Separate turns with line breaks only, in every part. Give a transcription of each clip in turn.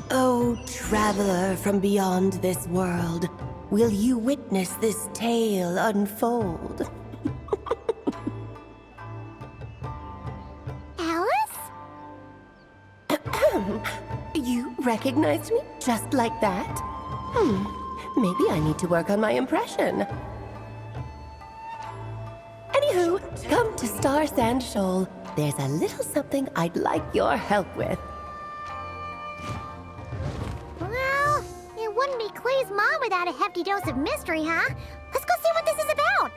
Oh, traveler from beyond this world, will you witness this tale unfold?
Alice?
You recognized me just like that? Maybe I need to work on my impression. Anywho, come to Star Sand Shoal. There's a little something I'd like your help with.
Well, it wouldn't be Clay's mom without a hefty dose of mystery, huh? Let's go see what this is about.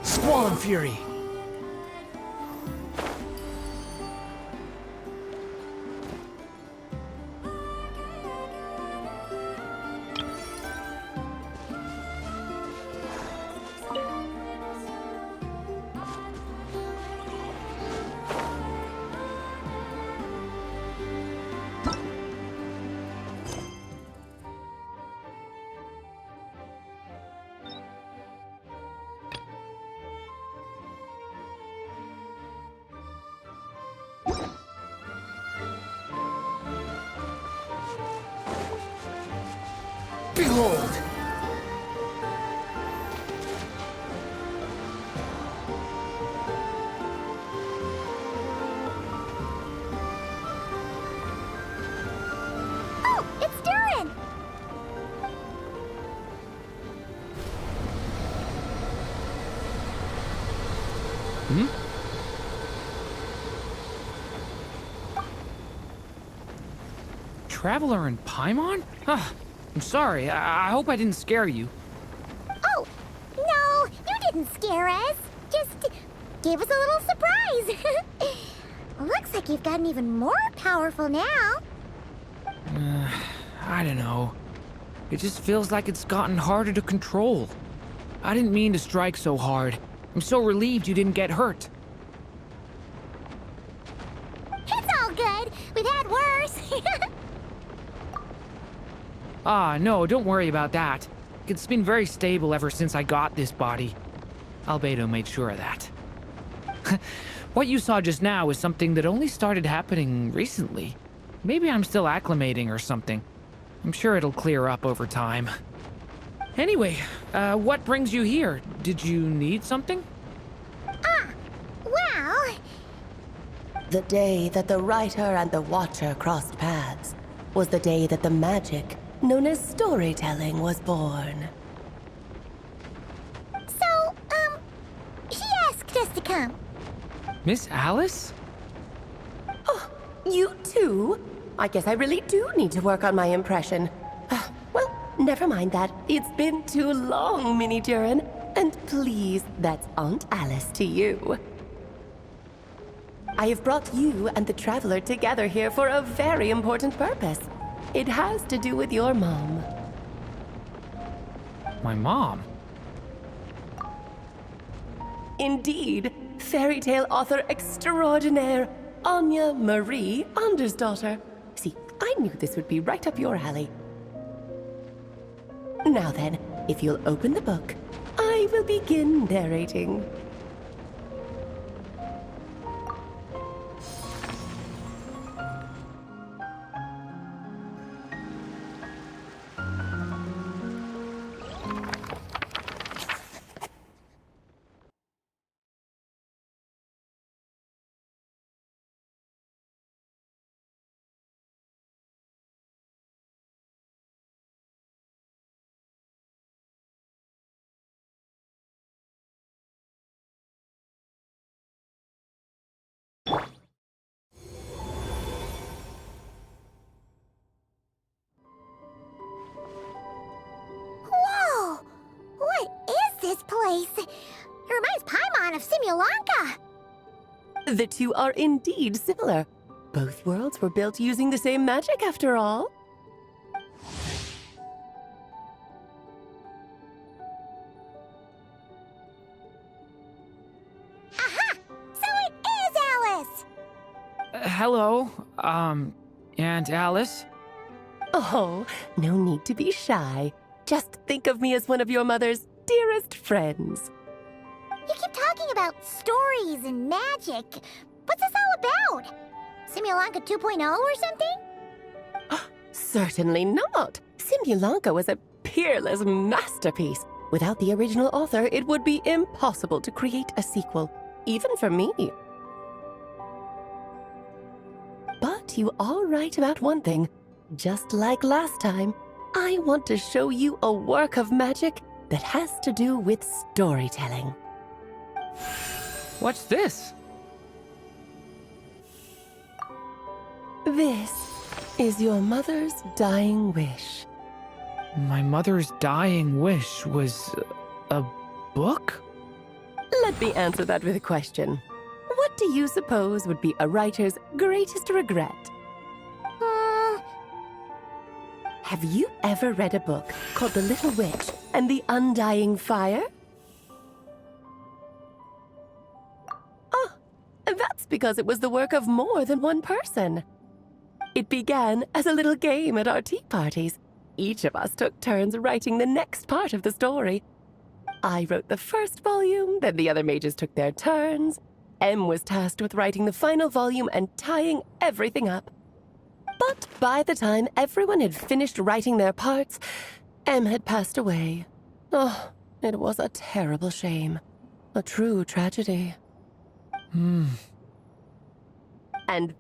Squall Fury! Behold!
Oh, it's Durin!
Traveler and Paimon? I'm sorry, I hope I didn't scare you.
Oh, no, you didn't scare us. Just gave us a little surprise. Looks like you've gotten even more powerful now.
I don't know. It just feels like it's gotten harder to control. I didn't mean to strike so hard. I'm so relieved you didn't get hurt.
It's all good. We've had worse.
Ah, no, don't worry about that. It's been very stable ever since I got this body. Albedo made sure of that. What you saw just now is something that only started happening recently. Maybe I'm still acclimating or something. I'm sure it'll clear up over time. Anyway, what brings you here? Did you need something?
Well,
The day that the writer and the watcher crossed paths was the day that the magic known as storytelling was born.
so, she asked us to come.
Miss Alice?
You too? I guess I really do need to work on my impression. Well, never mind that. It's been too long, Mini Durin. And please, that's Aunt Alice to you. I have brought you and the Traveler together here for a very important purpose. It has to do with your mom.
My mom?
Indeed, fairy tale author extraordinaire, Anya Marie Andersdottir. See, I knew this would be right up your alley. Now then, if you'll open the book, I will begin narrating.
Whoa! What is this place? It reminds Paimon of Simulanka.
The two are indeed similar. Both worlds were built using the same magic after all.
Aha! So it is Alice!
Hello, Aunt Alice?
Oh, no need to be shy. Just think of me as one of your mother's dearest friends.
You keep talking about stories and magic. What's this all about? Simulanka 2.0 or something?
Certainly not. Simulanka was a peerless masterpiece. Without the original author, it would be impossible to create a sequel, even for me. But you are right about one thing. Just like last time, I want to show you a work of magic that has to do with storytelling.
What's this?
This is your mother's dying wish.
My mother's dying wish was a book?
Let me answer that with a question. What do you suppose would be a writer's greatest regret? Have you ever read a book called The Little Witch and the Undying Fire? Ah, that's because it was the work of more than one person. It began as a little game at our tea parties. Each of us took turns writing the next part of the story. I wrote the first volume, then the other mages took their turns. Em was tasked with writing the final volume and tying everything up. But by the time everyone had finished writing their parts, Em had passed away. Oh, it was a terrible shame. A true tragedy. And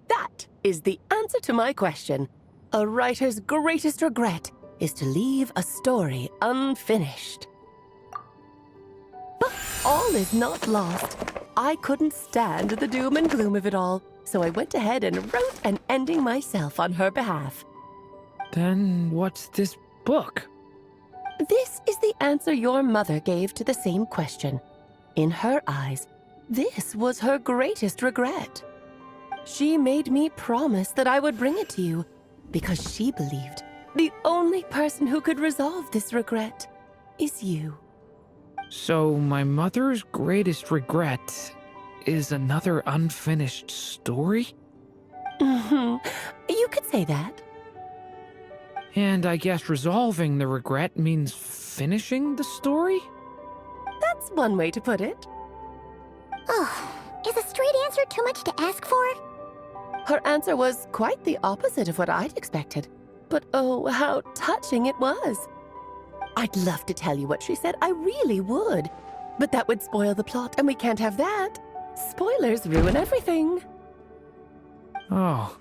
that is the answer to my question. A writer's greatest regret is to leave a story unfinished. But all is not lost. I couldn't stand the doom and gloom of it all, so I went ahead and wrote an ending myself on her behalf.
Then what's this book?
This is the answer your mother gave to the same question. In her eyes, this was her greatest regret. She made me promise that I would bring it to you because she believed the only person who could resolve this regret is you.
So my mother's greatest regret is another unfinished story?
You could say that.
And I guess resolving the regret means finishing the story?
That's one way to put it.
Oh, is a straight answer too much to ask for?
Her answer was quite the opposite of what I'd expected. But oh, how touching it was. I'd love to tell you what she said, I really would. But that would spoil the plot, and we can't have that. Spoilers ruin everything.
Oh.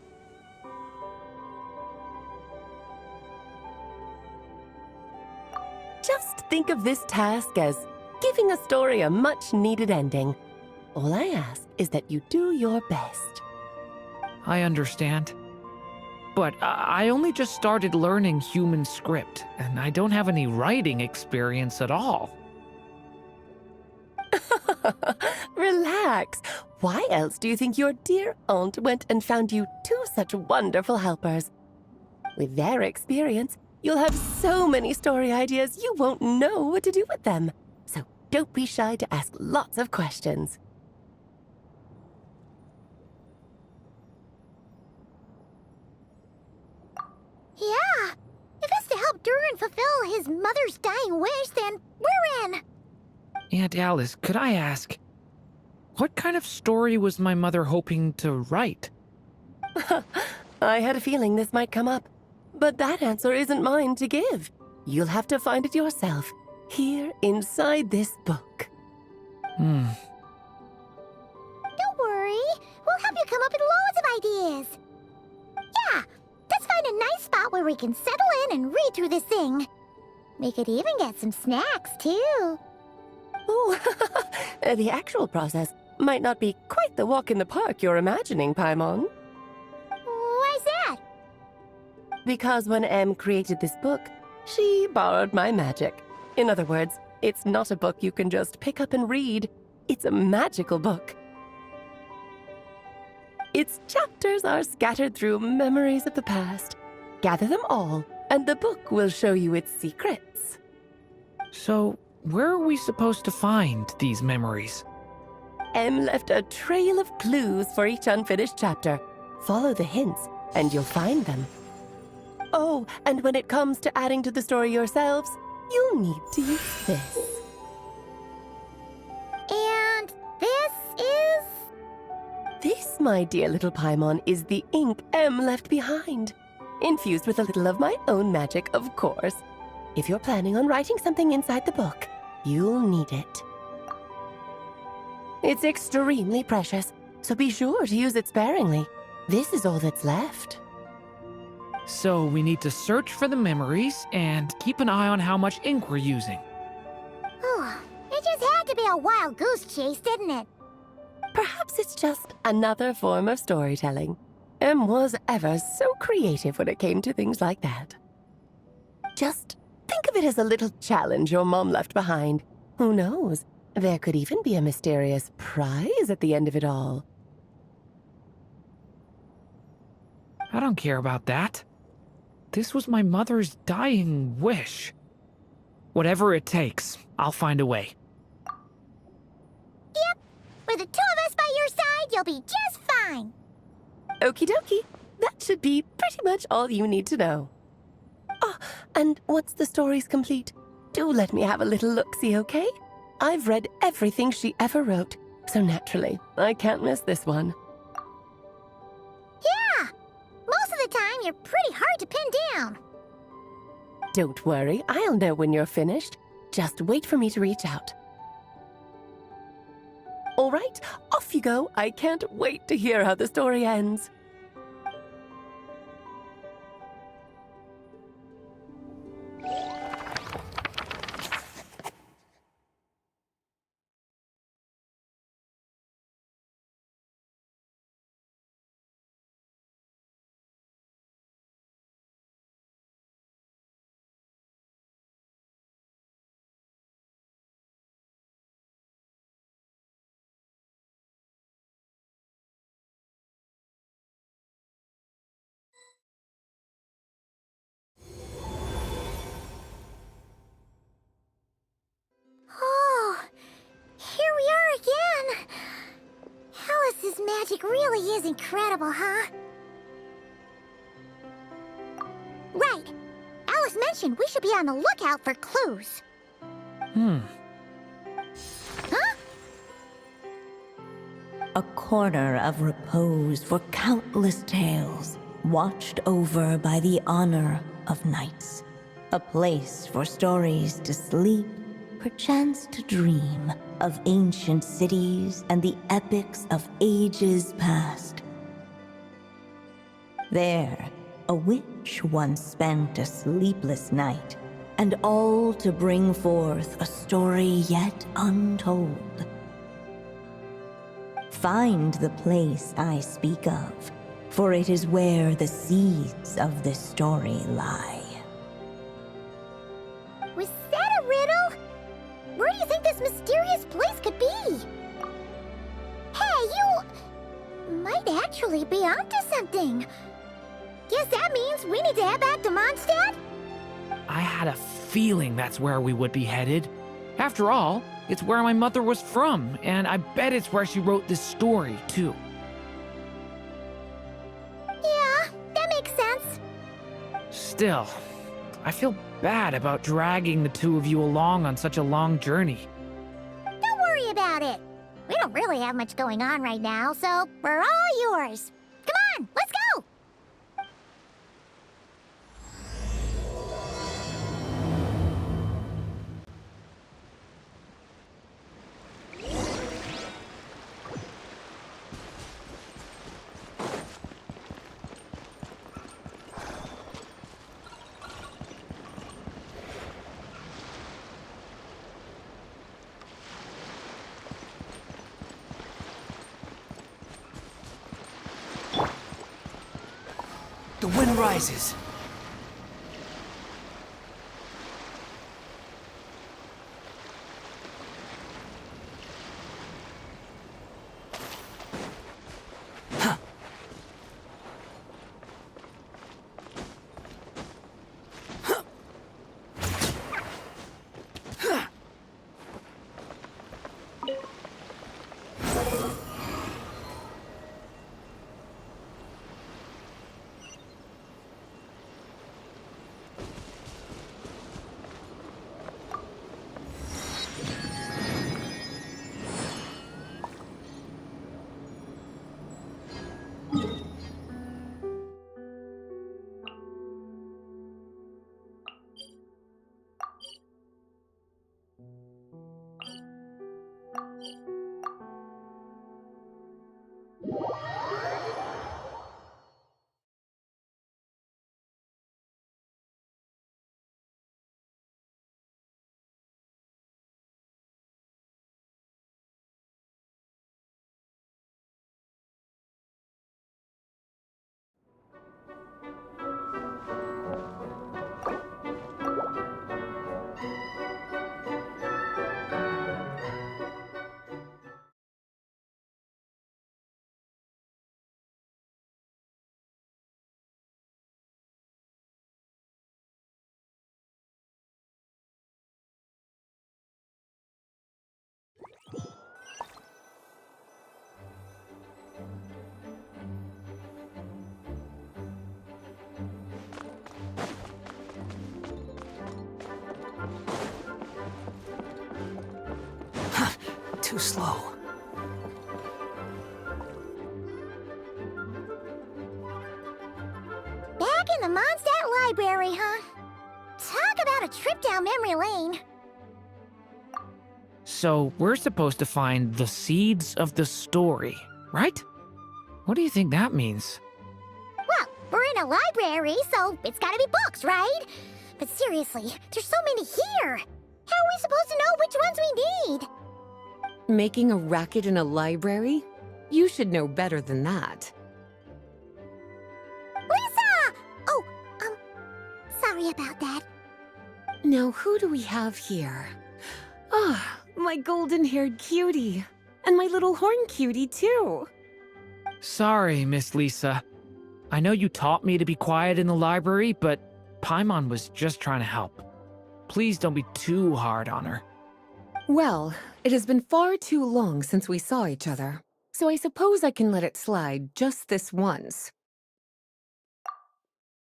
Just think of this task as giving a story a much-needed ending. All I ask is that you do your best.
I understand. But I only just started learning human script, and I don't have any writing experience at all.
Relax. Why else do you think your dear aunt went and found you two such wonderful helpers? With their experience, you'll have so many story ideas you won't know what to do with them. So don't be shy to ask lots of questions.
Yeah, if it's to help Durin fulfill his mother's dying wish, then we're in.
Aunt Alice, could I ask, what kind of story was my mother hoping to write?
I had a feeling this might come up, but that answer isn't mine to give. You'll have to find it yourself, here inside this book.
Hmm.
Don't worry, we'll help you come up with loads of ideas. Yeah, let's find a nice spot where we can settle in and read through this thing. We could even get some snacks, too.
Oh, the actual process might not be quite the walk in the park you're imagining, Paimon.
Why's that?
Because when Em created this book, she borrowed my magic. In other words, it's not a book you can just pick up and read. It's a magical book. Its chapters are scattered through memories of the past. Gather them all, and the book will show you its secrets.
So, where are we supposed to find these memories?
Em left a trail of clues for each unfinished chapter. Follow the hints, and you'll find them. Oh, and when it comes to adding to the story yourselves, you'll need to use this.
And this is...
This, my dear little Paimon, is the ink Em left behind. Infused with a little of my own magic, of course. If you're planning on writing something inside the book, you'll need it. It's extremely precious, so be sure to use it sparingly. This is all that's left.
So we need to search for the memories and keep an eye on how much ink we're using.
Oh, it just had to be a wild goose chase, didn't it?
Perhaps it's just another form of storytelling. Em was ever so creative when it came to things like that. Just think of it as a little challenge your mom left behind. Who knows? There could even be a mysterious prize at the end of it all.
I don't care about that. This was my mother's dying wish. Whatever it takes, I'll find a way.
Yep, with the two of us by your side, you'll be just fine.
Okie dokie. That should be pretty much all you need to know. Oh, and once the story's complete, do let me have a little look-see, okay? I've read everything she ever wrote, so naturally, I can't miss this one.
Yeah, most of the time you're pretty hard to pin down.
Don't worry, I'll know when you're finished. Just wait for me to reach out. All right, off you go. I can't wait to hear how the story ends.
Oh, here we are again. Alice's magic really is incredible, huh? Right. Alice mentioned we should be on the lookout for clues. Huh?
A corner of repose for countless tales, watched over by the honor of knights. A place for stories to sleep, perchance to dream of ancient cities and the epics of ages past. There, a witch once spent a sleepless night, and all to bring forth a story yet untold. Find the place I speak of, for it is where the seeds of this story lie.
Was that a riddle? Where do you think this mysterious place could be? Hey, you might actually be onto something. Guess that means we need to head back to Mondstadt?
I had a feeling that's where we would be headed. After all, it's where my mother was from, and I bet it's where she wrote this story, too.
Yeah, that makes sense.
Still, I feel bad about dragging the two of you along on such a long journey.
Don't worry about it. We don't really have much going on right now, so we're all yours. Come on, let's go!
The wind rises. Too slow.
Back in the Mondstadt Library, huh? Talk about a trip down memory lane.
So, we're supposed to find the seeds of the story, right? What do you think that means?
Well, we're in a library, so it's gotta be books, right? But seriously, there's so many here. How are we supposed to know which ones we need?
Making a racket in a library? You should know better than that.
Lisa! Oh, sorry about that.
Now, who do we have here? Ah, my golden-haired cutie. And my little horn cutie, too.
Sorry, Miss Lisa. I know you taught me to be quiet in the library, but Paimon was just trying to help. Please don't be too hard on her.
Well, it has been far too long since we saw each other, so I suppose I can let it slide just this once.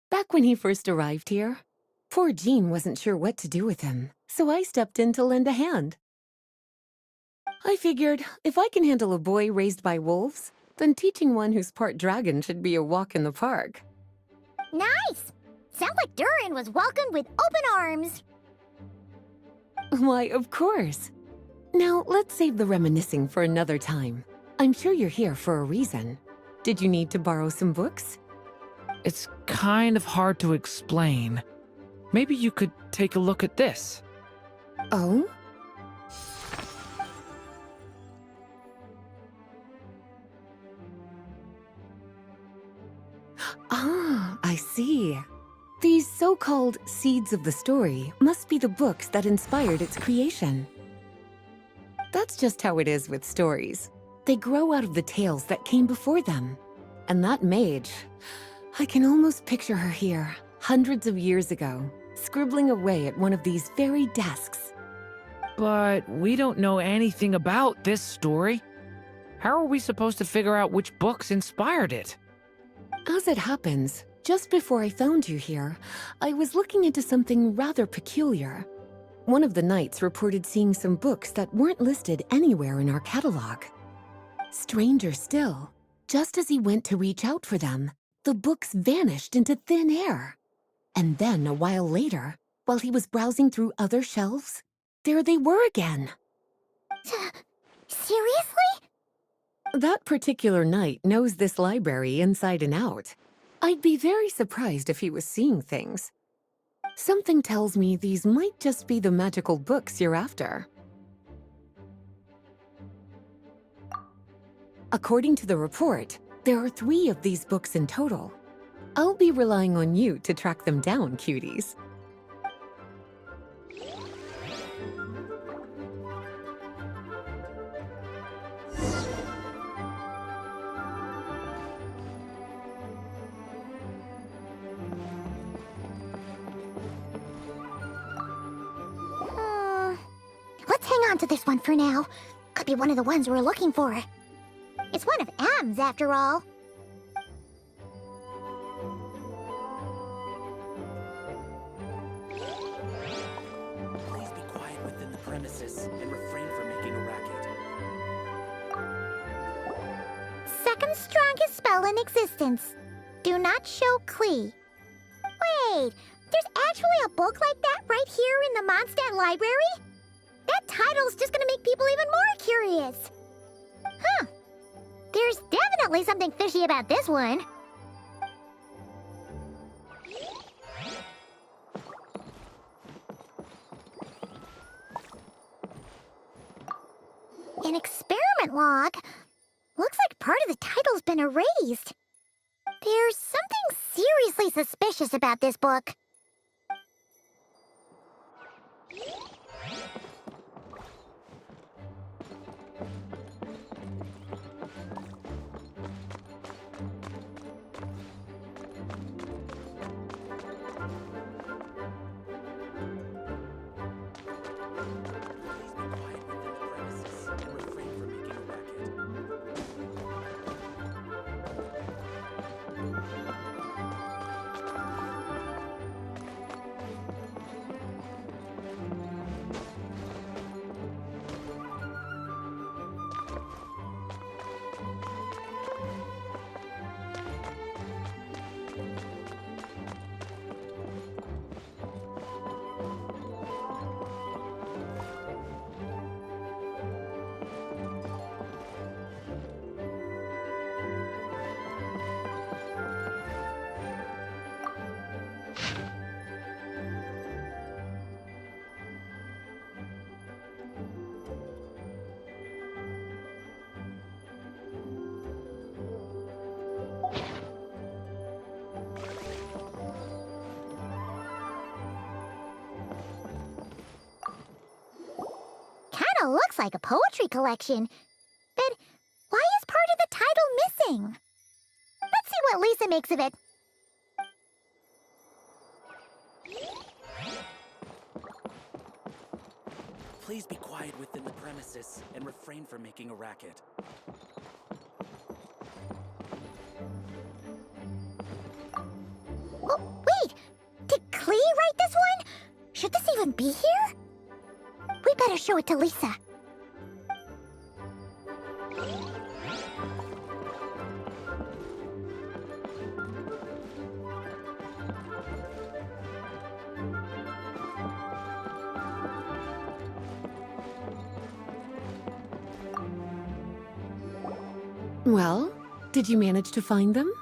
Back when he first arrived here, poor Jean wasn't sure what to do with him, so I stepped in to lend a hand. I figured if I can handle a boy raised by wolves, then teaching one who's part dragon should be a walk in the park.
Nice! Sounds like Durin was welcomed with open arms.
Why, of course. Now, let's save the reminiscing for another time. I'm sure you're here for a reason. Did you need to borrow some books?
It's kind of hard to explain. Maybe you could take a look at this.
Oh?
I see. These so-called seeds of the story must be the books that inspired its creation. That's just how it is with stories. They grow out of the tales that came before them. And that mage, I can almost picture her here, hundreds of years ago, scribbling away at one of these very desks.
But we don't know anything about this story. How are we supposed to figure out which books inspired it?
As it happens, just before I found you here, I was looking into something rather peculiar. One of the knights reported seeing some books that weren't listed anywhere in our catalog. Stranger still, just as he went to reach out for them, the books vanished into thin air. And then a while later, while he was browsing through other shelves, there they were again.
Seriously?
That particular knight knows this library inside and out. I'd be very surprised if he was seeing things. Something tells me these might just be the magical books you're after. According to the report, there are 3 of these books in total. I'll be relying on you to track them down, cuties.
Let's hang on to this one for now. Could be one of the ones we're looking for. It's one of M's, after all.
Please be quiet within the premises and refrain from making a racket.
Second strongest spell in existence. Do not show Klee. Wait, there's actually a book like that right here in the Mondstadt library? That title's just gonna make people even more curious. Huh. There's definitely something fishy about this one. An experiment log. Looks like part of the title's been erased. There's something seriously suspicious about this book. Kinda looks like a poetry collection. But why is part of the title missing? Let's see what Lisa makes of it.
Please be quiet within the premises and refrain from making a racket.
Oh, wait! Did Klee write this one? Should this even be here? We better show it to Lisa.
Well, did you manage to find them?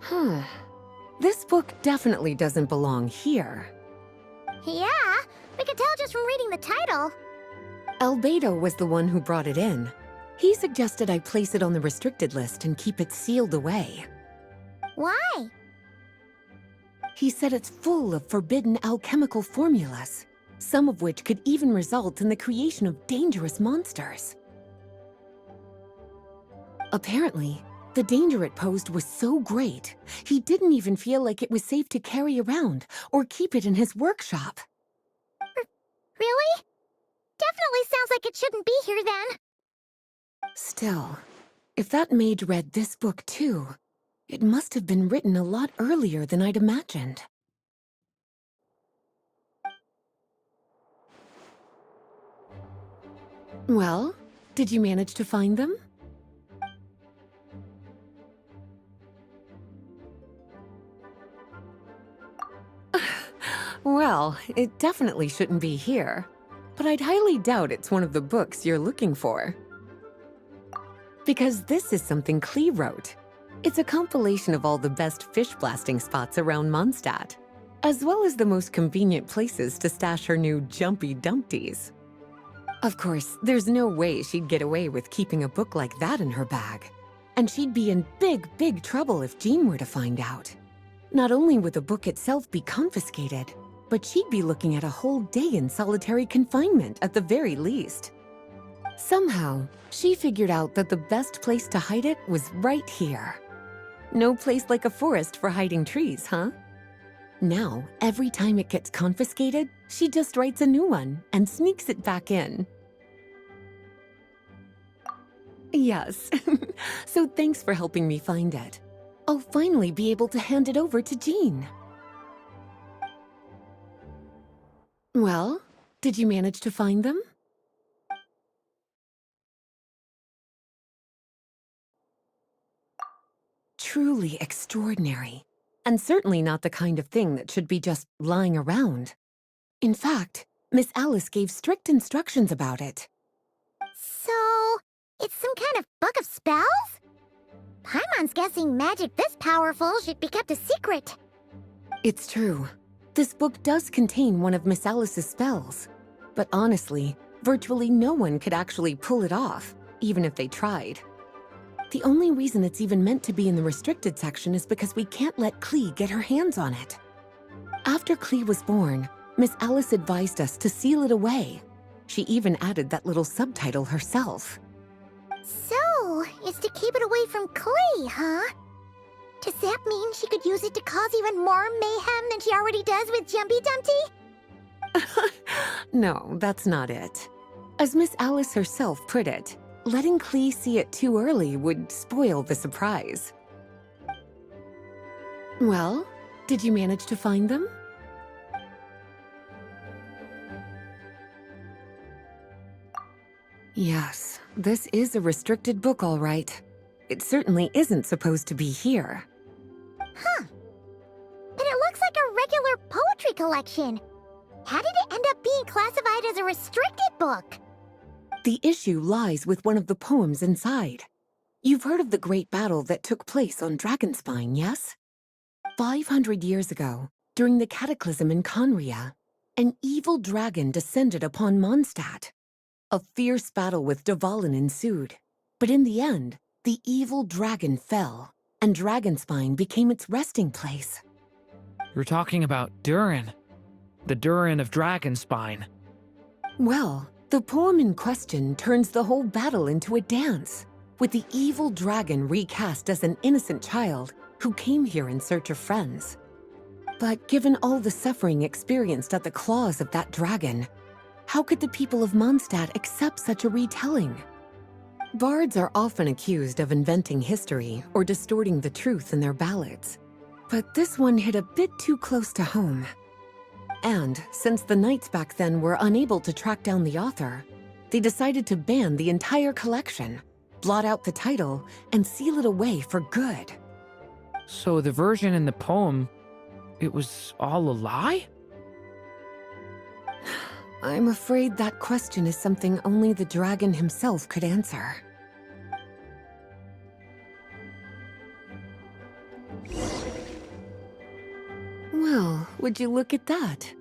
Huh. This book definitely doesn't belong here.
Yeah, we could tell just from reading the title.
Albedo was the one who brought it in. He suggested I place it on the restricted list and keep it sealed away.
Why?
He said it's full of forbidden alchemical formulas, some of which could even result in the creation of dangerous monsters. Apparently, the danger it posed was so great, he didn't even feel like it was safe to carry around or keep it in his workshop.
Really? Definitely sounds like it shouldn't be here then.
Still, if that mage read this book too, it must have been written a lot earlier than I'd imagined. Well, did you manage to find them? Well, it definitely shouldn't be here, but I'd highly doubt it's one of the books you're looking for. Because this is something Klee wrote. It's a compilation of all the best fish blasting spots around Mondstadt, as well as the most convenient places to stash her new jumpy dumpties. Of course, there's no way she'd get away with keeping a book like that in her bag. And she'd be in big trouble if Jean were to find out. Not only would the book itself be confiscated, but she'd be looking at a whole day in solitary confinement at the very least. Somehow, she figured out that the best place to hide it was right here. No place like a forest for hiding trees, huh? Now, every time it gets confiscated, she just writes a new one and sneaks it back in. Yes, so thanks for helping me find it. I'll finally be able to hand it over to Jean. Well, did you manage to find them? Truly extraordinary, and certainly not the kind of thing that should be just lying around. In fact, Miss Alice gave strict instructions about it.
So, it's some kind of book of spells? Paimon's guessing magic this powerful should be kept a secret.
It's true. This book does contain one of Miss Alice's spells. But honestly, virtually no one could actually pull it off, even if they tried. The only reason it's even meant to be in the restricted section is because we can't let Klee get her hands on it. After Klee was born, Miss Alice advised us to seal it away. She even added that little subtitle herself.
So, it's to keep it away from Klee, huh? Does that mean she could use it to cause even more mayhem than she already does with Jumpy Dumpty?
No, that's not it. As Miss Alice herself put it, letting Klee see it too early would spoil the surprise. Well, did you manage to find them? Yes, this is a restricted book, all right. It certainly isn't supposed to be here.
Huh. But it looks like a regular poetry collection. How did it end up being classified as a restricted book?
The issue lies with one of the poems inside. You've heard of the great battle that took place on Dragonspine, yes? 500 years ago, during the cataclysm in Conria, an evil dragon descended upon Mondstadt. A fierce battle with Dvalin ensued, but in the end, the evil dragon fell, and Dragonspine became its resting place.
You're talking about Durin. The Durin of Dragonspine.
Well, the poem in question turns the whole battle into a dance, with the evil dragon recast as an innocent child who came here in search of friends. But given all the suffering experienced at the claws of that dragon, how could the people of Mondstadt accept such a retelling? Bards are often accused of inventing history or distorting the truth in their ballads, but this one hit a bit too close to home. And since the knights back then were unable to track down the author, they decided to ban the entire collection, blot out the title, and seal it away for good.
So the version in the poem, it was all a lie?
I'm afraid that question is something only the dragon himself could answer. Well, would you look at that?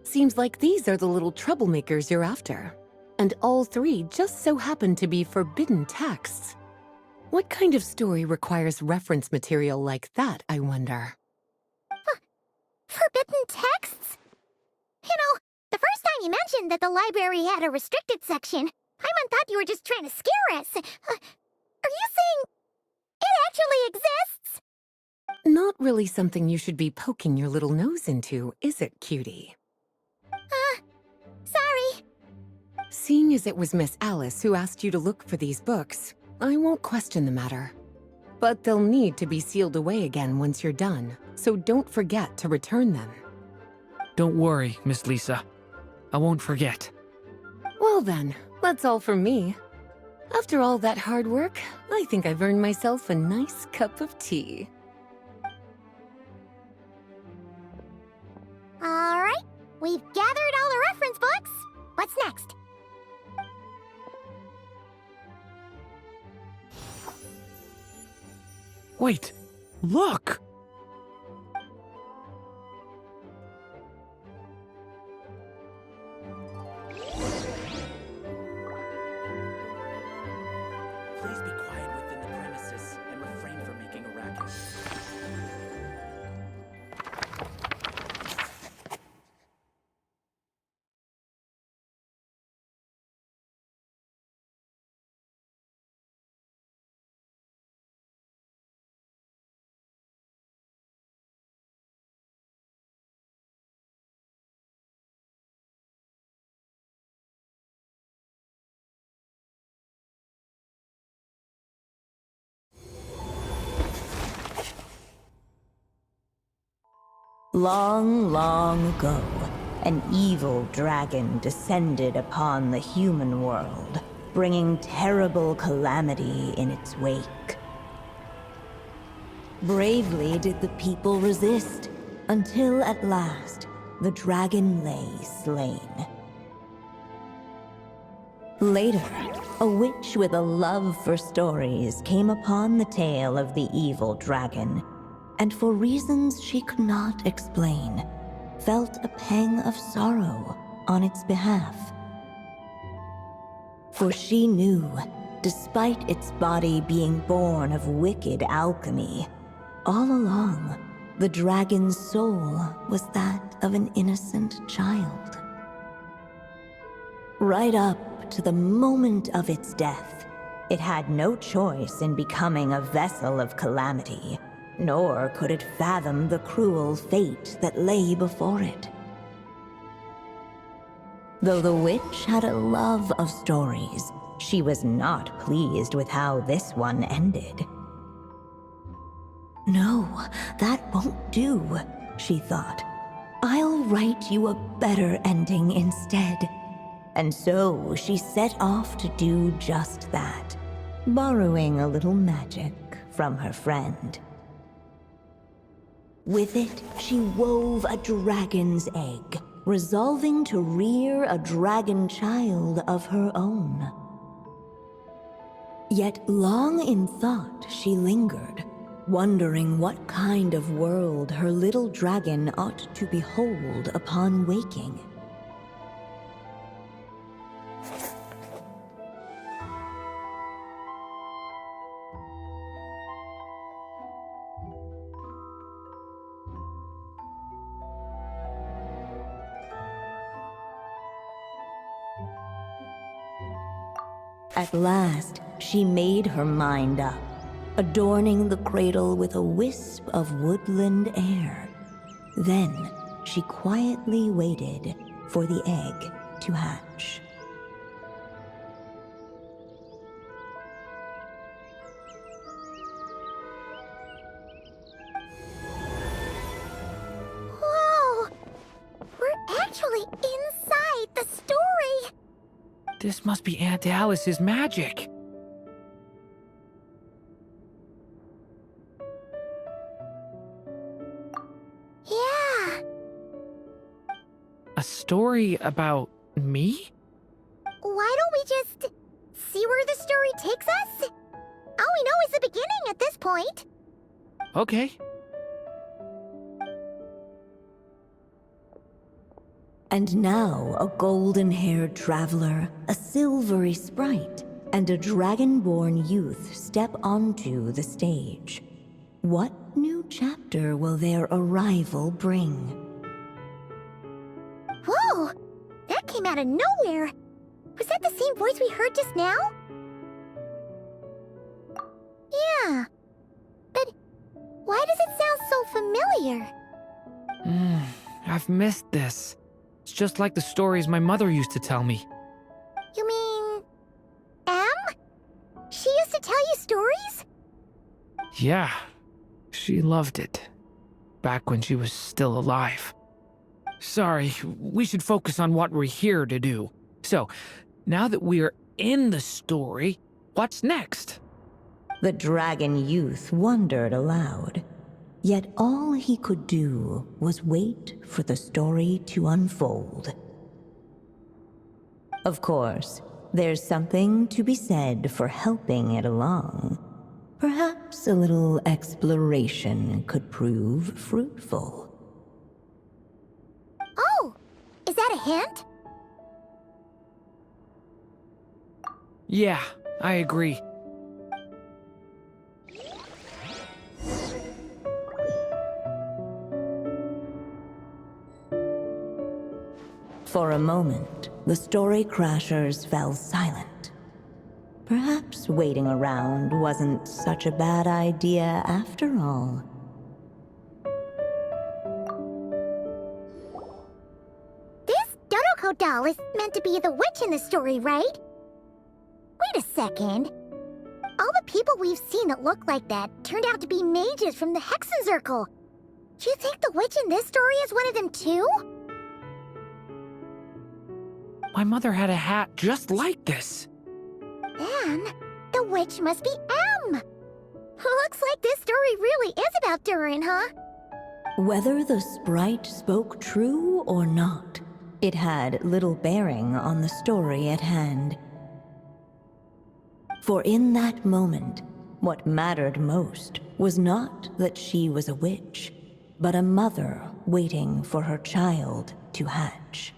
Seems like these are the little troublemakers you're after. And all three just so happen to be forbidden texts. What kind of story requires reference material like that, I wonder?
Forbidden texts? You know, the first time you mentioned that the library had a restricted section, Paimon thought you were just trying to scare us. Are you saying it actually exists?
Not really something you should be poking your little nose into, is it, cutie?
Sorry.
Seeing as it was Miss Alice who asked you to look for these books, I won't question the matter. But they'll need to be sealed away again once you're done, so don't forget to return them.
Don't worry, Miss Lisa. I won't forget.
Well then, that's all from me. After all that hard work, I think I've earned myself a nice cup of tea.
Alright, we've gathered all the reference books. What's next?
Wait, look!
Please be quiet within the premises and refrain from making a racket.
Long, long ago, an evil dragon descended upon the human world, bringing terrible calamity in its wake. Bravely did the people resist, until at last, the dragon lay slain. Later, a witch with a love for stories came upon the tale of the evil dragon, and for reasons she could not explain, felt a pang of sorrow on its behalf. For she knew, despite its body being born of wicked alchemy, all along, the dragon's soul was that of an innocent child. Right up to the moment of its death, it had no choice in becoming a vessel of calamity, nor could it fathom the cruel fate that lay before it. Though the witch had a love of stories, she was not pleased with how this one ended. No, that won't do, she thought. I'll write you a better ending instead. And so she set off to do just that, borrowing a little magic from her friend. With it, she wove a dragon's egg, resolving to rear a dragon child of her own. Yet long in thought she lingered, wondering what kind of world her little dragon ought to behold upon waking. At last, she made her mind up, adorning the cradle with a wisp of woodland air. Then, she quietly waited for the egg to hatch.
Whoa! We're actually inside the story!
This must be Aunt Alice's magic.
Yeah.
A story about me?
Why don't we just see where the story takes us? All we know is the beginning at this point.
Okay.
And now a golden-haired traveler, a silvery sprite, and a dragon-born youth step onto the stage. What new chapter will their arrival bring?
Whoa! That came out of nowhere! Was that the same voice we heard just now? Yeah. But why does it sound so familiar?
I've missed this. It's just like the stories my mother used to tell me.
You mean... Em? She used to tell you stories?
Yeah, she loved it. Back when she was still alive. Sorry, we should focus on what we're here to do. So, now that we're in the story, what's next?
The dragon youth wondered aloud. Yet all he could do was wait for the story to unfold. Of course, there's something to be said for helping it along. Perhaps a little exploration could prove fruitful.
Oh! Is that a hint?
Yeah, I agree.
For a moment, the story crashers fell silent. Perhaps waiting around wasn't such a bad idea after all.
This Dodoko doll is meant to be the witch in the story, right? Wait a second. All the people we've seen that look like that turned out to be mages from the Hexen Circle. Do you think the witch in this story is one of them too?
My mother had a hat just like this.
Then, the witch must be M. Looks like this story really is about Durin, huh?
Whether the sprite spoke true or not, it had little bearing on the story at hand. For in that moment, what mattered most was not that she was a witch, but a mother waiting for her child to hatch.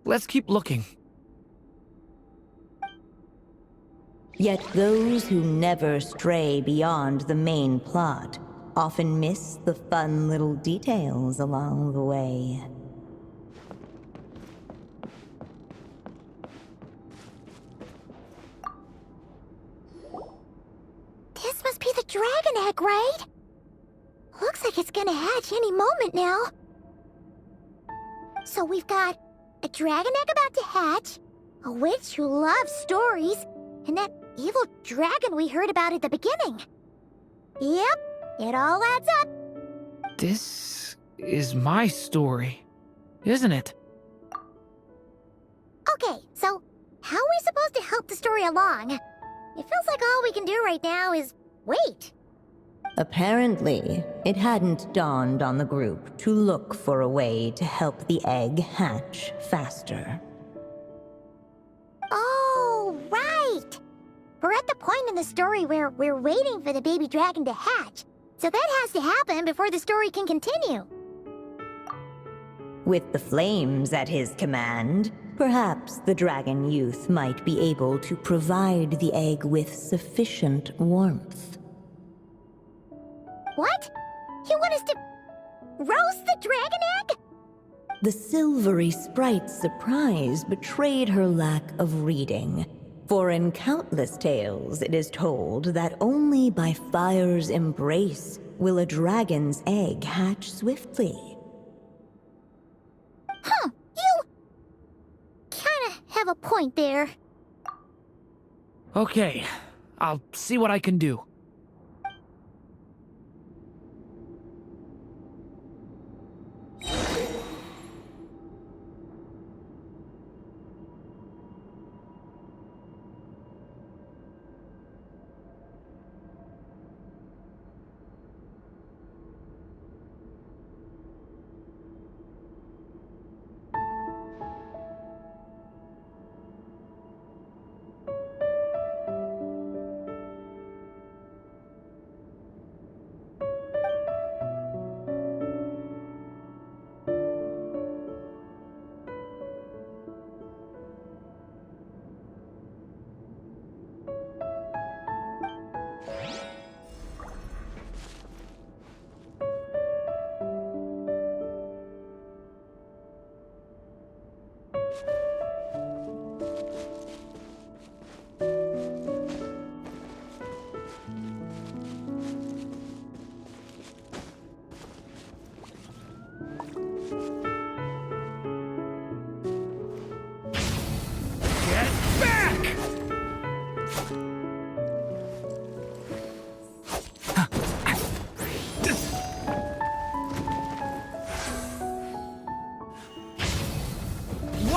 Let's keep looking.
Yet those who never stray beyond the main plot often miss the fun little details along the way.
This must be the dragon egg, right? Looks like it's gonna hatch any moment now. So we've got a dragon egg about to hatch, a witch who loves stories, and that evil dragon we heard about at the beginning. Yep, it all adds up.
This is my story, isn't it?
Okay, so how are we supposed to help the story along? It feels like all we can do right now is wait.
Apparently, it hadn't dawned on the group to look for a way to help the egg hatch faster.
Oh, right! We're at the point in the story where we're waiting for the baby dragon to hatch, so that has to happen before the story can continue.
With the flames at his command, perhaps the dragon youth might be able to provide the egg with sufficient warmth.
What? You want us to roast the dragon egg?
The silvery sprite's surprise betrayed her lack of reading, for in countless tales it is told that only by fire's embrace will a dragon's egg hatch swiftly.
Huh, you kinda have a point there.
Okay, I'll see what I can do.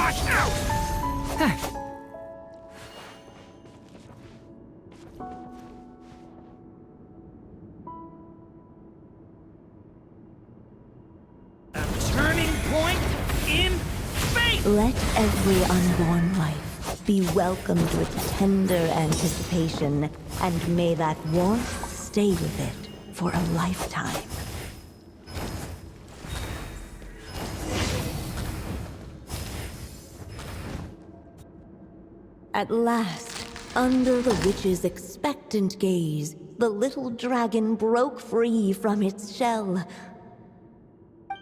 Watch out! A turning point in fate!
Let every unborn life be welcomed with tender anticipation, and may that warmth stay with it for a lifetime. At last, under the witch's expectant gaze, the little dragon broke free from its shell.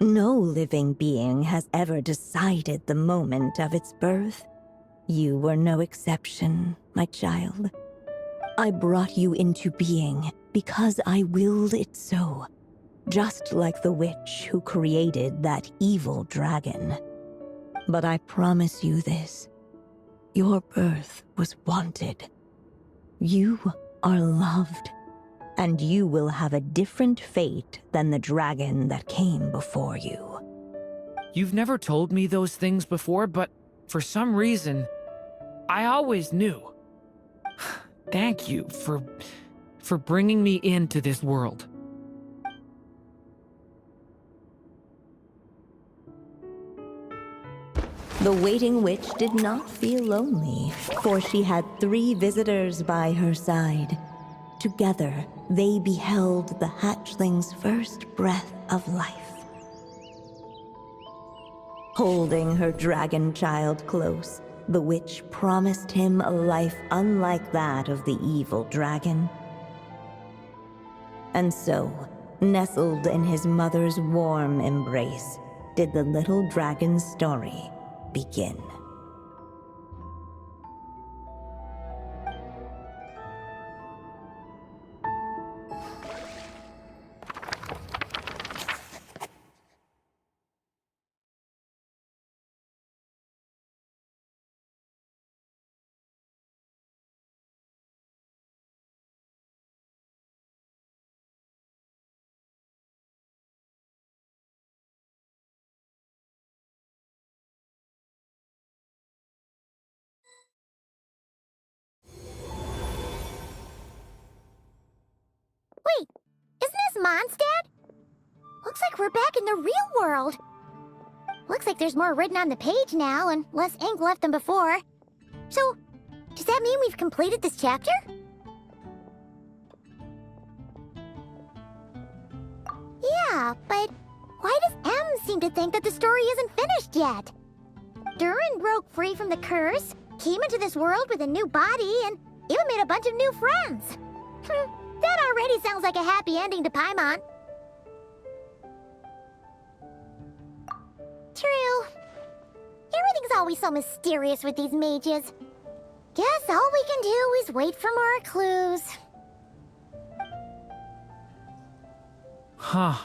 No living being has ever decided the moment of its birth. You were no exception, my child. I brought you into being because I willed it so, just like the witch who created that evil dragon. But I promise you this. Your birth was wanted. You are loved, and you will have a different fate than the dragon that came before you.
You've never told me those things before, but for some reason, I always knew. Thank you for bringing me into this world.
The waiting witch did not feel lonely, for she had 3 visitors by her side. Together, they beheld the hatchling's first breath of life. Holding her dragon child close, the witch promised him a life unlike that of the evil dragon. And so, nestled in his mother's warm embrace, did the little dragon's story begin.
Wait, isn't this Mondstadt? Looks like we're back in the real world. Looks like there's more written on the page now and less ink left than before. So, does that mean we've completed this chapter? Yeah, but why does M seem to think that the story isn't finished yet? Durin broke free from the curse, came into this world with a new body, and even made a bunch of new friends. That already sounds like a happy ending to Paimon. True. Everything's always so mysterious with these mages. Guess all we can do is wait for more clues.
Huh.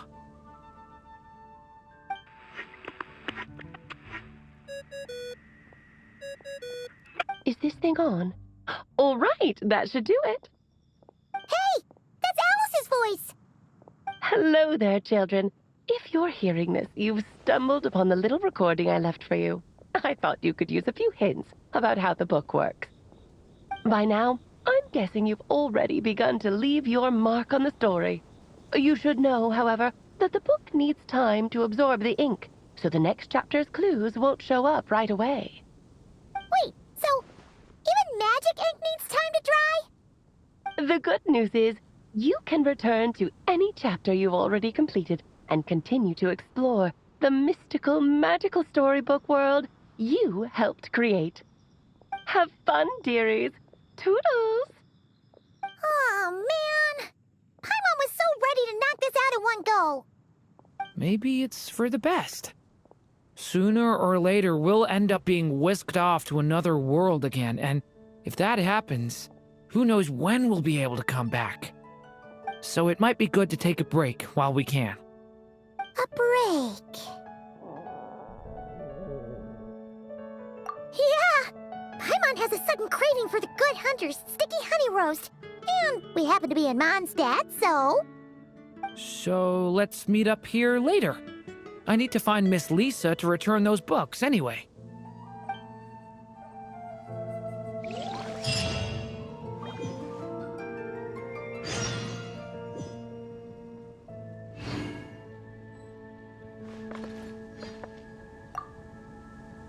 Is this thing on? All right, that should do it.
Hey! That's Alice's voice!
Hello there, children. If you're hearing this, you've stumbled upon the little recording I left for you. I thought you could use a few hints about how the book works. By now, I'm guessing you've already begun to leave your mark on the story. You should know, however, that the book needs time to absorb the ink, so the next chapter's clues won't show up right away.
Wait, so even magic ink needs time to dry?
The good news is, you can return to any chapter you've already completed and continue to explore the mystical, magical storybook world you helped create. Have fun, dearies. Toodles!
Oh, man! Paimon was so ready to knock this out in one go!
Maybe it's for the best. Sooner or later, we'll end up being whisked off to another world again, and if that happens, who knows when we'll be able to come back. So it might be good to take a break while we can.
A break. Yeah! Paimon has a sudden craving for the Good Hunter's sticky honey roast. And we happen to be in Mondstadt, so...
So let's meet up here later. I need to find Miss Lisa to return those books anyway.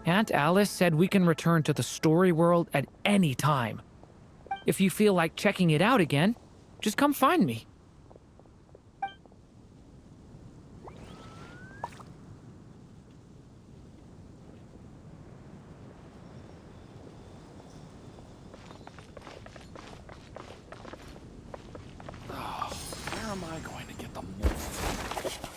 Aunt Alice said we can return to the story world at any time. If you feel like checking it out again, just come find me.
Where am I going to get the most?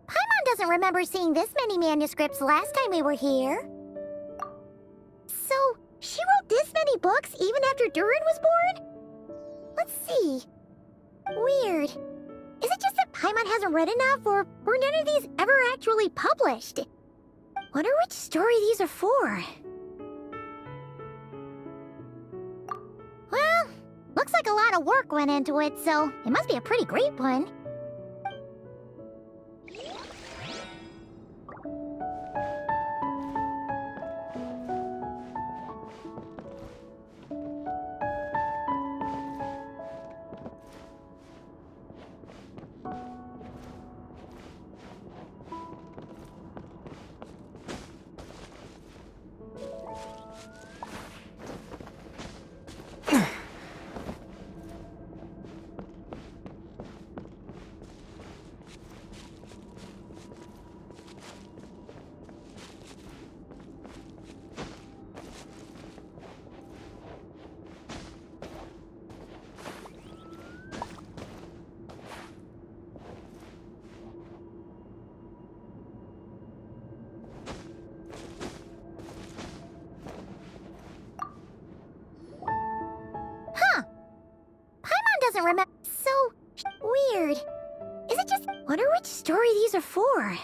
Paimon doesn't remember seeing this many manuscripts last time we were here. So, she wrote this many books even after Durin was born? Let's see. Weird. Is it just that Paimon hasn't read enough, or were none of these ever actually published? Wonder which story these are for. Well, looks like a lot of work went into it, so it must be a pretty great one. Doesn't remember. So weird. Is it just. Wonder which story these are for?